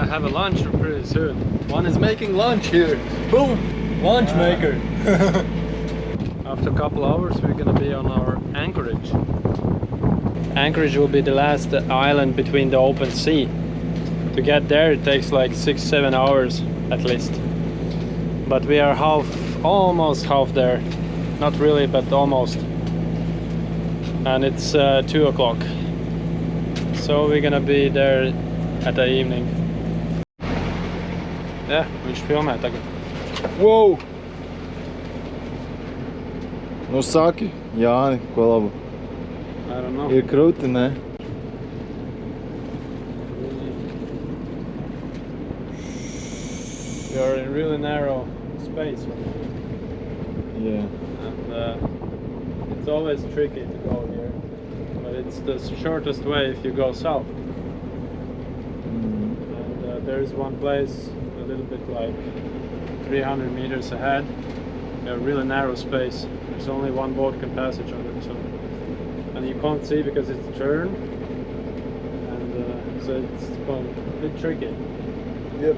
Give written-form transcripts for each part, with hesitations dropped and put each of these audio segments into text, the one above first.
gonna have a lunch pretty soon. One is making lunch here. Boom! Lunch maker! After a couple hours we're gonna be on our anchorage. Anchorage will be the last island between the open sea. To get there it takes like 6-7 hours at least. But we are almost half there. Not really, but almost. And it's 2 o'clock. So we're gonna be there at the evening. Jā, viņš filmē tagad. Wow! Nu saki, Jāni, ko labu? I don't know. Ir krūti, ne? We are in really narrow space. Yeah. And it's always tricky to go here. But it's the shortest way if you go south. And there's one place a little bit like 300 meters ahead. A really narrow space. There's only one boat can pass each other. So, and you can't see because it's a turn. And so it's a bit tricky. Yep.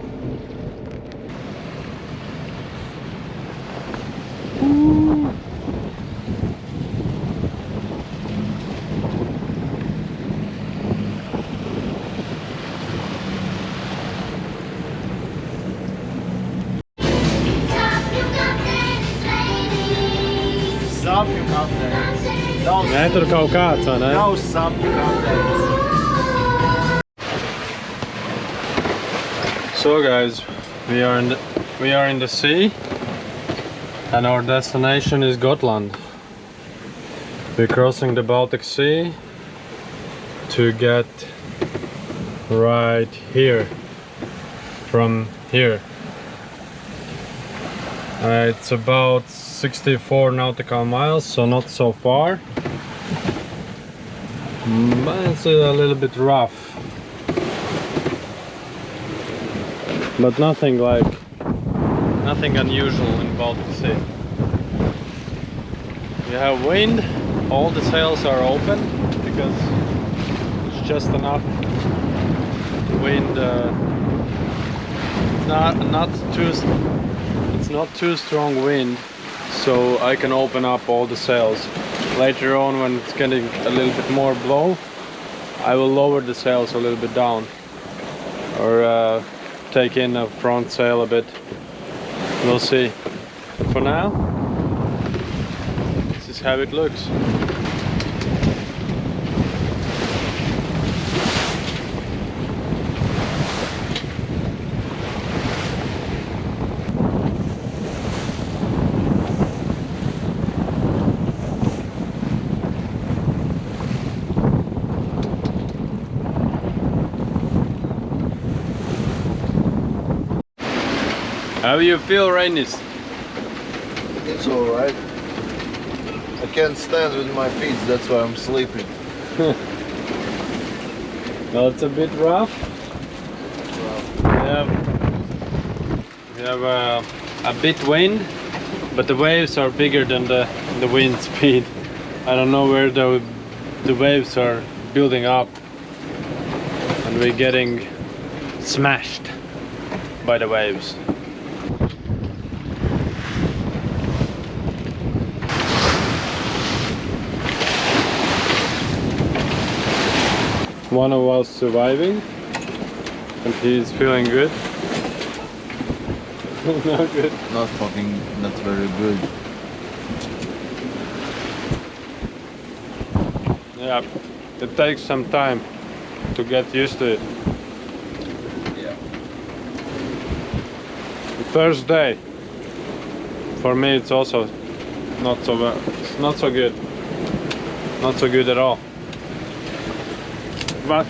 Sapņu kapteinis. Nē, tur kaut kāds, vai ne? Nav sapņu kapteinis. So guys, we are in the sea, and our destination is Gotland. We're crossing the Baltic Sea to get right here, from here. It's about 64 nautical miles, so not so far, but it's a little bit rough, but nothing unusual in Baltic Sea. We have wind, all the sails are open because it's just enough wind. It's not too strong wind, so I can open up all the sails. Later on, when it's getting a little bit more blow, I will lower the sails a little bit down, or take in a front sail a bit. We'll see. For now, this is how it looks. How do you feel, Reinis? It's alright. I can't stand with my feet, that's why I'm sleeping. Well, it's a bit rough. We have a bit wind, but the waves are bigger than the wind speed. I don't know where the waves are building up, and we're getting smashed by the waves. One of us surviving, and he's feeling good. Not good. Not very good. Yeah, it takes some time to get used to it. Yeah. The first day, for me, it's also not so good. Not so good at all. But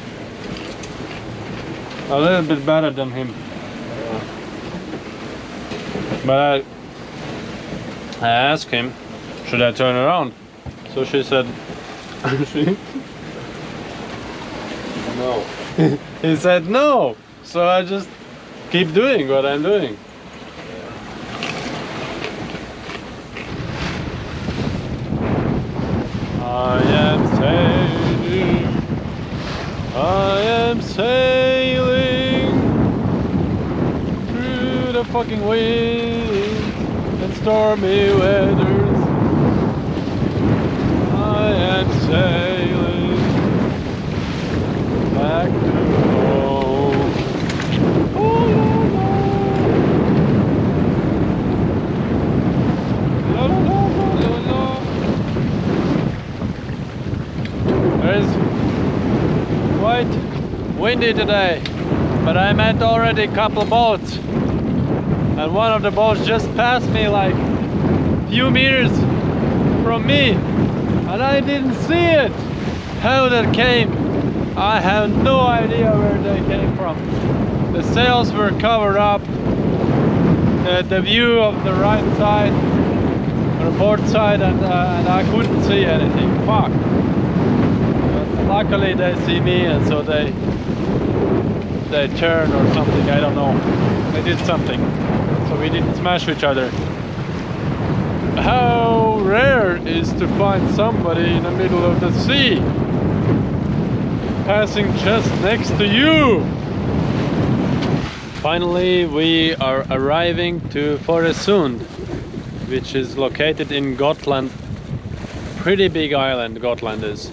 a little bit better than him. But I asked him, should I turn around? So she said, No. he said no. So I just keep doing what I'm doing. I am sailing. I am sailing fucking winds and stormy weathers. I am sailing back to home. Oh, la, la. La, la, la, la, la. There's quite windy today, but I met already a couple boats, and one of the boats just passed me like a few meters from me, and I didn't see it. How that came, I have no idea where they came from. The sails were covered up, the view of the right side, or the port side, and I couldn't see anything. Fuck. But luckily they see me, and so they turned or something, I don't know. They did something, so we didn't smash each other. How rare is to find somebody in the middle of the sea passing just next to you. Finally, we are arriving to Foresund, which is located in Gotland. Pretty big island Gotland is.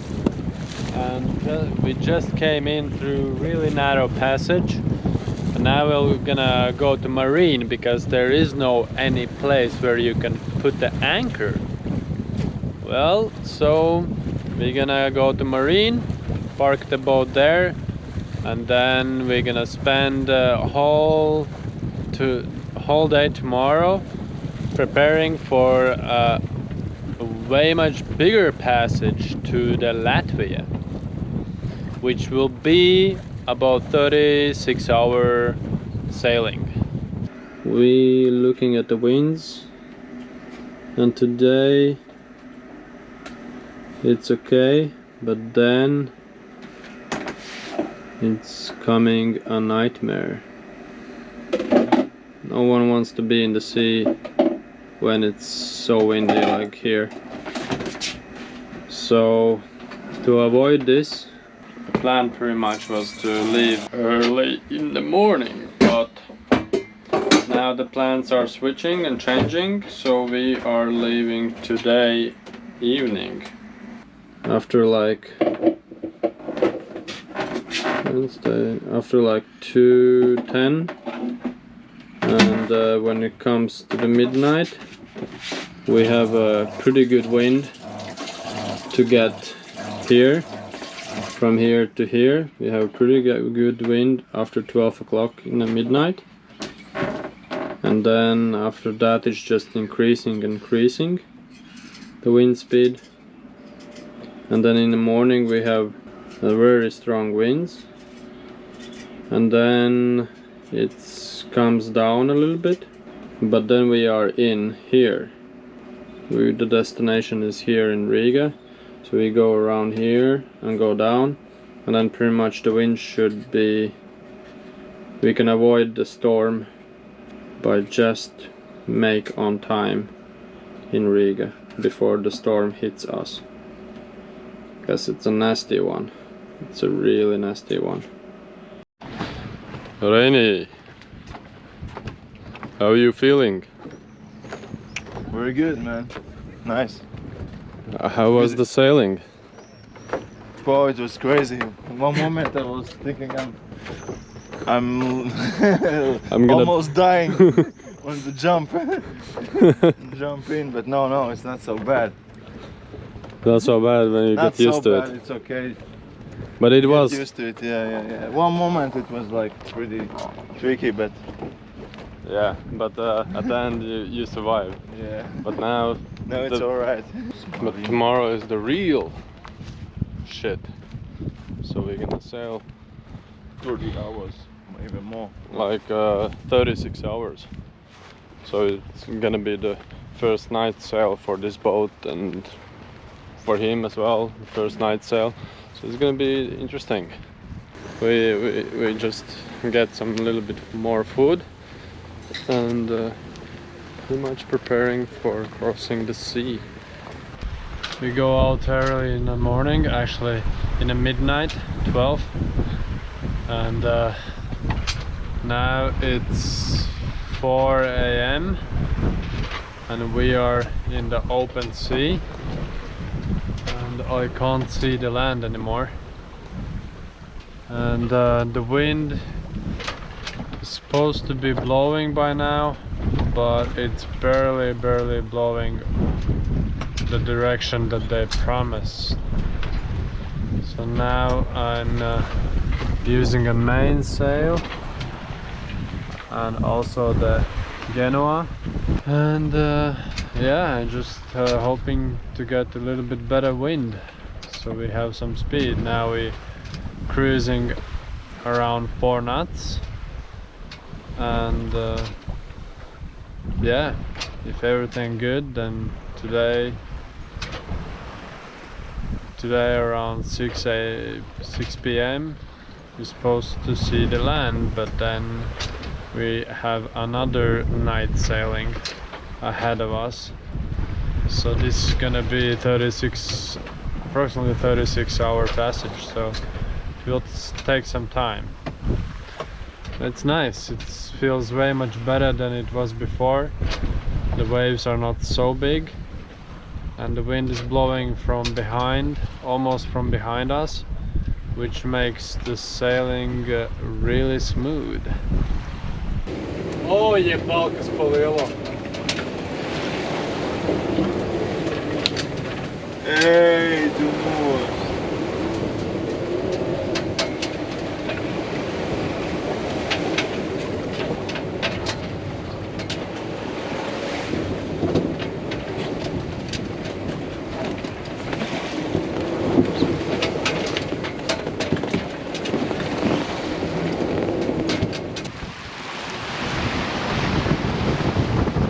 And we just came in through really narrow passage, and now we're gonna go to marine because there is no any place where you can put the anchor. Well, so we're gonna go to marine, park the boat there, and then we're gonna spend a whole day tomorrow preparing for a way much bigger passage to the Latvia, which will be about 36-hour sailing. We looking at the winds, and today it's okay, but then it's coming a nightmare. No one wants to be in the sea when it's so windy like here. So to avoid this, the plan pretty much was to leave early in the morning, but now the plans are switching and changing, so we are leaving today evening after like Wednesday, after like 2:10, and when it comes to the midnight we have a pretty good wind to get here. From here to here we have a pretty good wind after 12 o'clock in the midnight, and then after that it's just increasing the wind speed, and then in the morning we have a very strong winds, and then it comes down a little bit, but then we are in here. The destination is here in Riga. So we go around here and go down, and then pretty much the wind should be, we can avoid the storm by just make on time in Riga before the storm hits us, because it's a nasty one. It's a really nasty one. Rainy, how are you feeling? Very good, man. Nice. How was the sailing? Oh, it was crazy. One moment I was thinking I'm gonna almost dying on the jump in, but no, it's not so bad. Not so bad when you Not get used so to bad, it. It's okay. But it Get was used to it. Yeah. One moment it was like pretty tricky, but yeah. But at the end you survived. yeah. But now No, it's alright. But tomorrow is the real shit. So we're gonna sail 30 hours, even more. like 36 hours. So it's gonna be the first night sail for this boat, and for him as well, first night sail. So it's gonna be interesting. We just get some little bit more food, and pretty much preparing for crossing the sea. We go out early in the morning, actually in the midnight, 12, and now it's 4 a.m. and we are in the open sea, and I can't see the land anymore. And the wind is supposed to be blowing by now, but it's barely blowing the direction that they promised. So now I'm using a mainsail and also the Genoa, and yeah, I'm just hoping to get a little bit better wind so we have some speed. Now we're cruising around 4 knots, and yeah, if everything good, then today around 6 p.m. we're supposed to see the land, but then we have another night sailing ahead of us. So this is gonna be approximately 36-hour passage, so it will take some time. It's nice, it feels way much better than it was before. The waves are not so big, and the wind is blowing from behind, almost from behind us, which makes the sailing really smooth. Oh, ебалка спалила. Эй, думаю.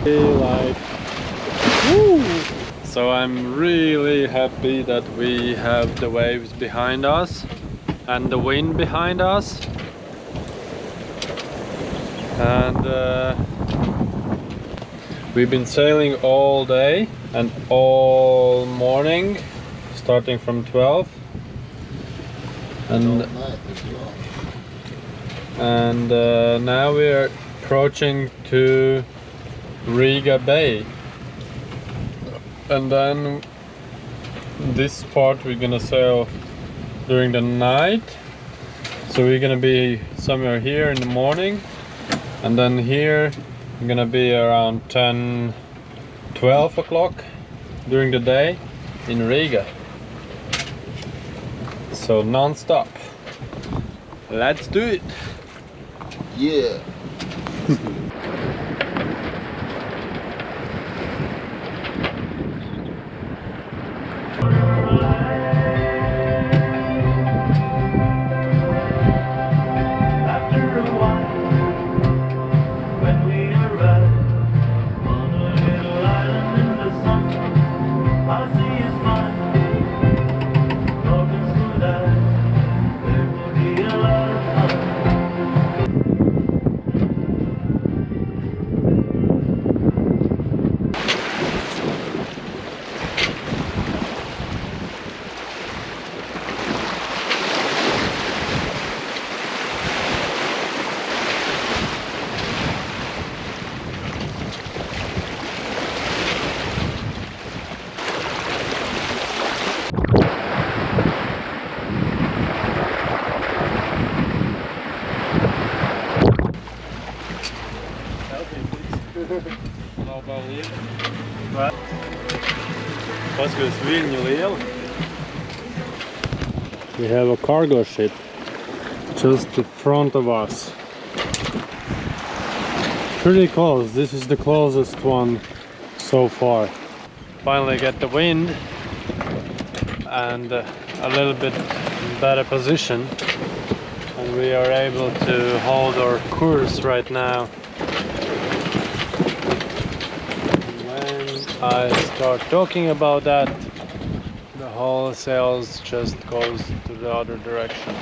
Like, woo! So I'm really happy that we have the waves behind us and the wind behind us, and we've been sailing all day and all morning, starting from 12, and now we are approaching to Riga Bay, and then this part we're gonna sail during the night, so we're gonna be somewhere here in the morning, and then here we're gonna be around 10-12 o'clock during the day in Riga. So non-stop. Let's do it. Yeah. We have a cargo ship just in front of us. Pretty close. This is the closest one so far. Finally get the wind and a little bit better position, and we are able to hold our course right now. When I start talking about that, the whole sails just goes to the other direction.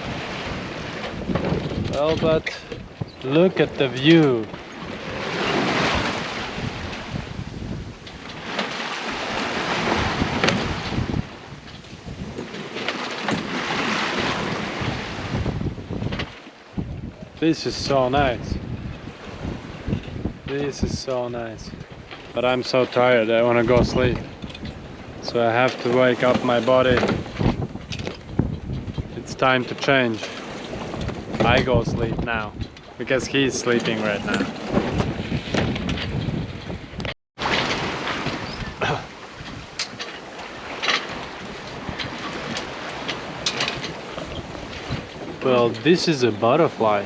Well, but look at the view. This is so nice. This is so nice. But I'm so tired, I want to go sleep. So I have to wake up my body. It's time to change. I go sleep now because he's sleeping right now. Well, this is a butterfly.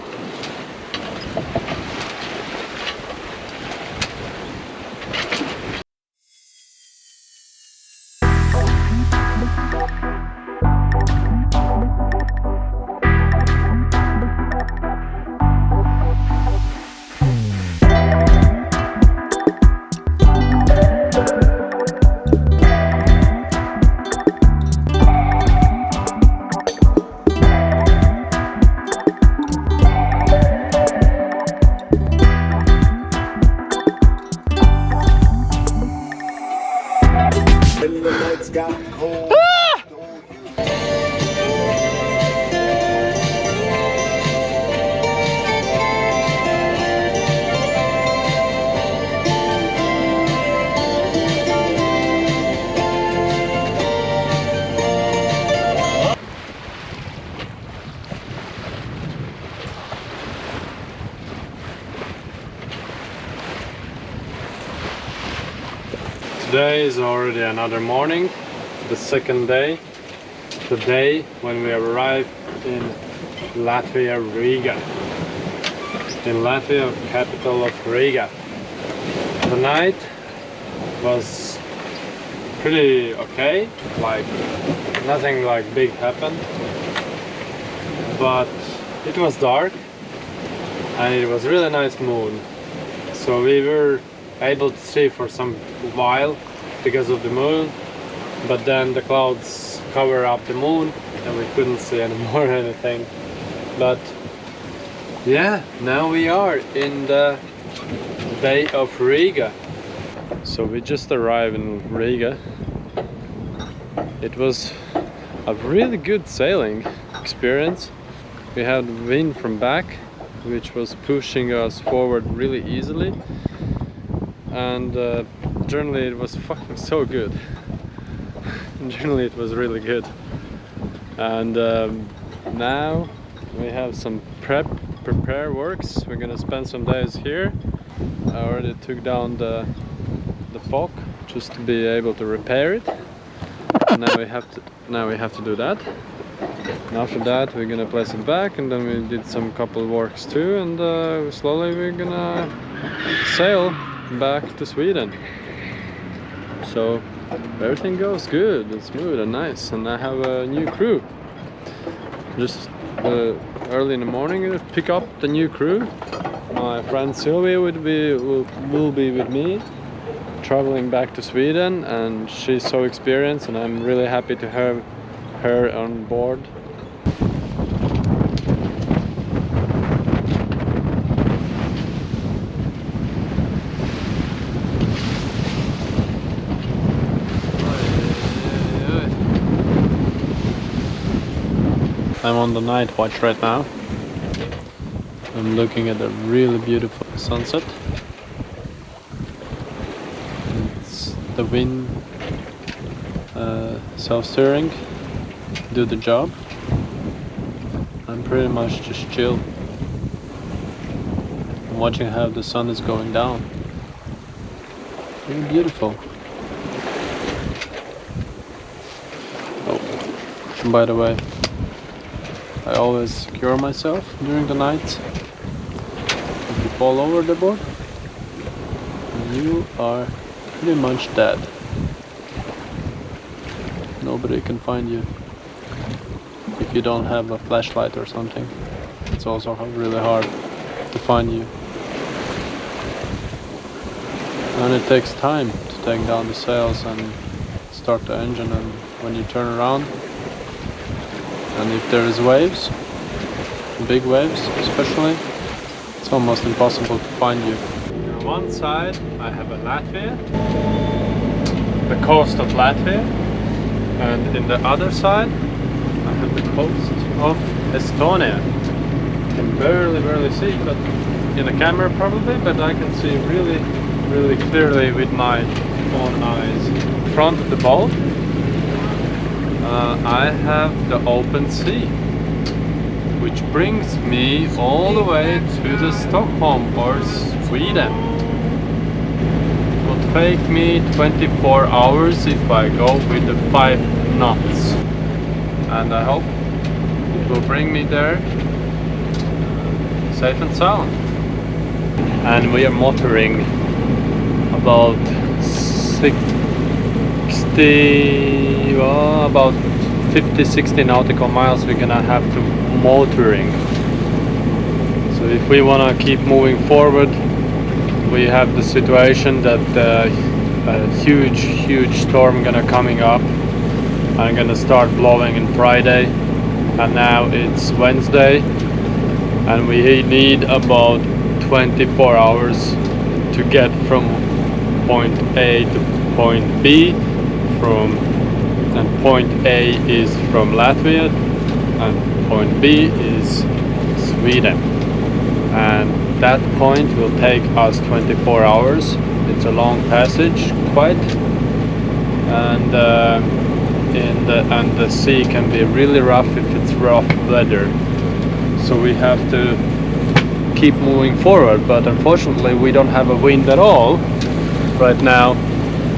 Today is already another morning, the second day, the day when we arrived in Latvia, Riga. In Latvia, capital of Riga. The night was pretty okay, like nothing like big happened, but it was dark and it was really nice moon, so we were able to see for some while because of the moon, but then the clouds cover up the moon and we couldn't see anymore anything. But yeah, now we are in the Bay of Riga. So we just arrived in Riga. It was a really good sailing experience. We had wind from back, which was pushing us forward really easily, and generally it was fucking so good. Generally it was really good. And now we have some prepare works. We're gonna spend some days here. I already took down the fork just to be able to repair it. Now we have to do that. And after that we're gonna place it back, and then we did some couple works too, and slowly we're gonna sail back to Sweden. So everything goes good and smooth and nice, and I have a new crew. Just early in the morning to pick up the new crew. My friend Sylvia will be with me traveling back to Sweden, and she's so experienced and I'm really happy to have her on board. I'm on the night watch right now. I'm looking at a really beautiful sunset. It's the wind self-steering do the job. I'm pretty much just chill. I'm watching how the sun is going down. Really beautiful. Oh, by the way, I always secure myself during the night. If you fall over the board, you are pretty much dead. Nobody can find you. If you don't have a flashlight or something, it's also really hard to find you. And it takes time to take down the sails and start the engine, and when you turn around, and if there is waves, big waves especially, it's almost impossible to find you. On one side I have a Latvia, the coast of Latvia, and in the other side I have the coast of Estonia. You can barely see, but in the camera probably, but I can see really clearly with my own eyes. In front of the boat I have the open sea, which brings me all the way to the Stockholm or Sweden. It will take me 24 hours if I go with the 5 knots, and I hope it will bring me there safe and sound. And we are motoring about 50-60 nautical miles. We're gonna have to motoring. So if we wanna keep moving forward, we have the situation that a huge storm gonna coming up and gonna start blowing on Friday, and now it's Wednesday, and we need about 24 hours to get from point A to point B, and point A is from Latvia and point B is Sweden, and that point will take us 24 hours. It's a long passage, quite, and the sea can be really rough if it's rough weather. So we have to keep moving forward, but unfortunately we don't have a wind at all right now,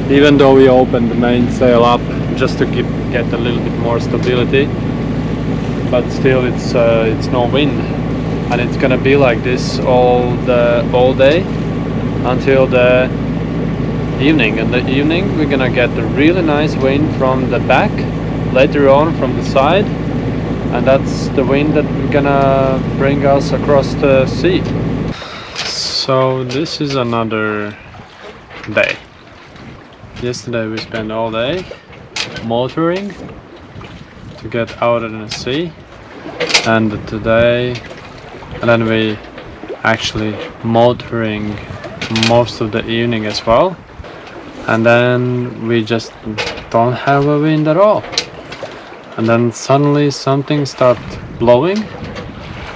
even though we opened the mainsail up just to get a little bit more stability, but still it's no wind, and it's gonna be like this all day until the evening. In the evening we're gonna get a really nice wind from the back, later on from the side, and that's the wind that we're gonna bring us across the sea. So this is another day. Yesterday we spent all day motoring to get out in the sea, and today, and then we actually motoring most of the evening as well, and then we just don't have a wind at all. And then suddenly something started blowing,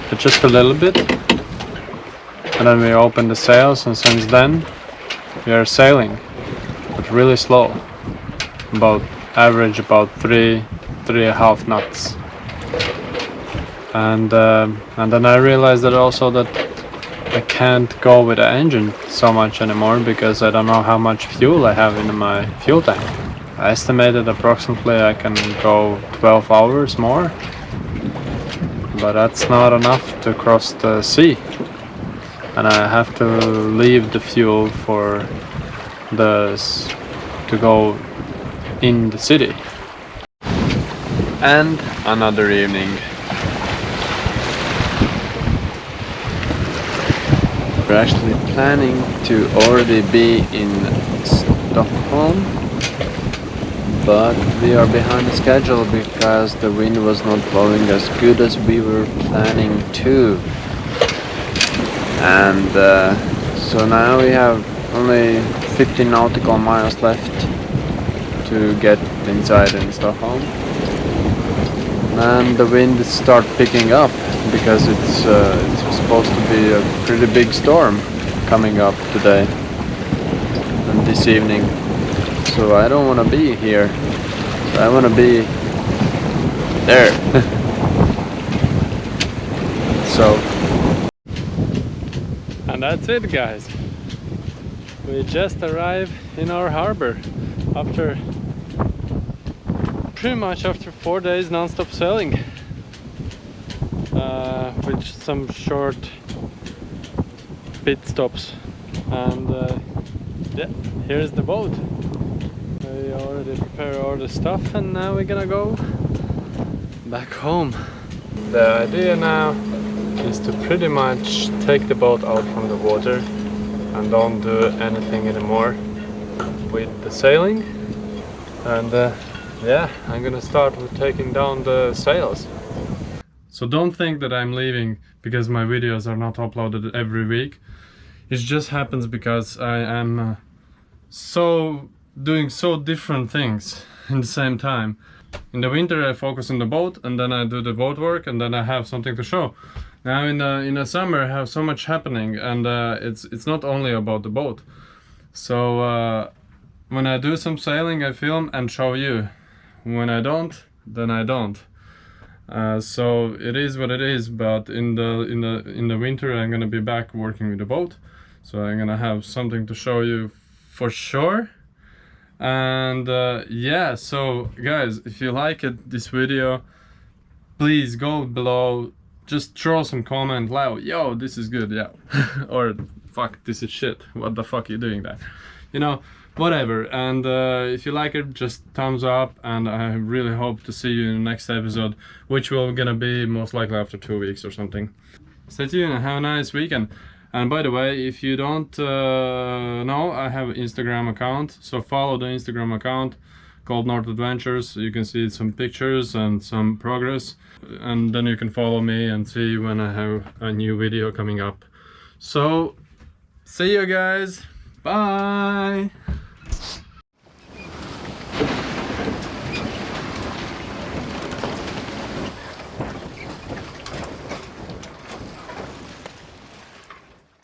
but just a little bit, and then we opened the sails, and since then we are sailing, but really slow, average about 3.5 knots. And then I realized that also that I can't go with the engine so much anymore, because I don't know how much fuel I have in my fuel tank. I estimated approximately I can go 12 hours more, but that's not enough to cross the sea, and I have to leave the fuel to go in the city. And another evening. We're actually planning to already be in Stockholm, but we are behind the schedule because the wind was not blowing as good as we were planning to. And so now we have only 15 nautical miles left to get inside in Stockholm, and the wind start picking up because it's supposed to be a pretty big storm coming up today and this evening. So I don't want to be here, I want to be there. So, and that's it, guys. We just arrived in our harbor after pretty much after 4 days non-stop sailing, with some short pit stops, and yeah, here's the boat. We already prepared all the stuff, and now we're gonna go back home. The idea now is to pretty much take the boat out from the water and don't do anything anymore with the sailing, and yeah, I'm gonna start with taking down the sails. So don't think that I'm leaving because my videos are not uploaded every week. It just happens because I am doing so different things in the same time. In the winter I focus on the boat, and then I do the boat work, and then I have something to show. Now in the summer I have so much happening, and it's not only about the boat. So when I do some sailing, I film and show you. When I don't, then I don't. So it is what it is. But in the winter, I'm gonna be back working with the boat, so I'm gonna have something to show you for sure. And yeah, so guys, if you like this video, please go below, just throw some comment like, yo, this is good, yeah, or fuck, this is shit, what the fuck are you doing there, you know, whatever. And if you like it, just thumbs up, and I really hope to see you in the next episode, which will gonna be most likely after 2 weeks or something. Stay tuned and have a nice weekend. And by the way, if you don't know, I have an Instagram account, so follow the Instagram account called North Adventures. You can see some pictures and some progress, and then you can follow me and see when I have a new video coming up. So see you guys, bye.